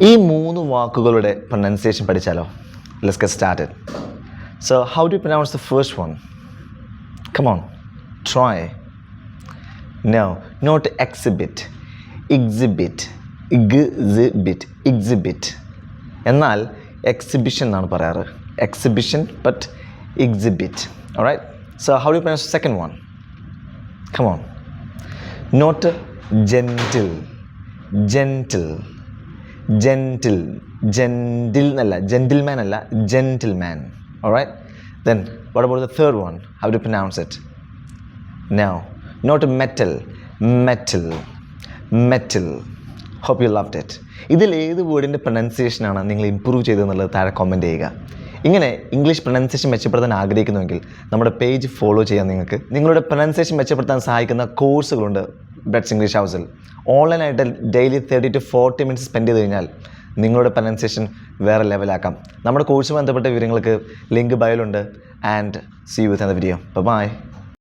ഈ മൂന്ന് വാക്കുകളുടെ പ്രൊനൗൺസിയേഷൻ പഠിച്ചാലോ? Let's get started. So how do you pronounce the first one? Come on, try. No, not exhibit, exhibit, exhibit, exhibit. എന്നാൽ exhibition എന്നാണ് പറയാറ്. Exhibition but exhibit. Alright. So how do you pronounce the second one? Come on. Not gentle, gentle, gentle, gentle എന്നല്ല, gentleman അല്ല, gentleman. Alright. Then what about the third one? How do pronounce it? No, not metal, metal, metal. Hope U loved it. ഇതിൽ ഏത് വേർഡിൻ്റെ പ്രൊനൗൺസിയേഷനാണ് നിങ്ങൾ improve ചെയ്തതെന്നുള്ളത് താഴെ comment ചെയ്യുക. ഇങ്ങനെ English pronunciation മെച്ചപ്പെടുത്താൻ ആഗ്രഹിക്കുന്നുവെങ്കിൽ നമ്മുടെ പേജ് ഫോളോ ചെയ്യാൻ നിങ്ങൾക്ക് നിങ്ങളുടെ പ്രൊനൗൺസിയേഷൻ മെച്ചപ്പെടുത്താൻ സഹായിക്കുന്ന കോഴ്സുകളുണ്ട് ബ്രെഡ്സ് ഇംഗ്ലീഷ് ഹൗസിൽ. ഓൺലൈനായിട്ട് ഡെയിലി 30 to 40 മിനിറ്റ്സ് സ്പെൻഡ് ചെയ്ത് കഴിഞ്ഞാൽ നിങ്ങളുടെ പ്രൊനൗൺസിയേഷൻ വേറെ ലെവലാക്കാം. നമ്മുടെ കോഴ്സുമായി ബന്ധപ്പെട്ട വിവരങ്ങൾക്ക് ലിങ്ക് ബയോയിലുണ്ട്. And see you with another video. By.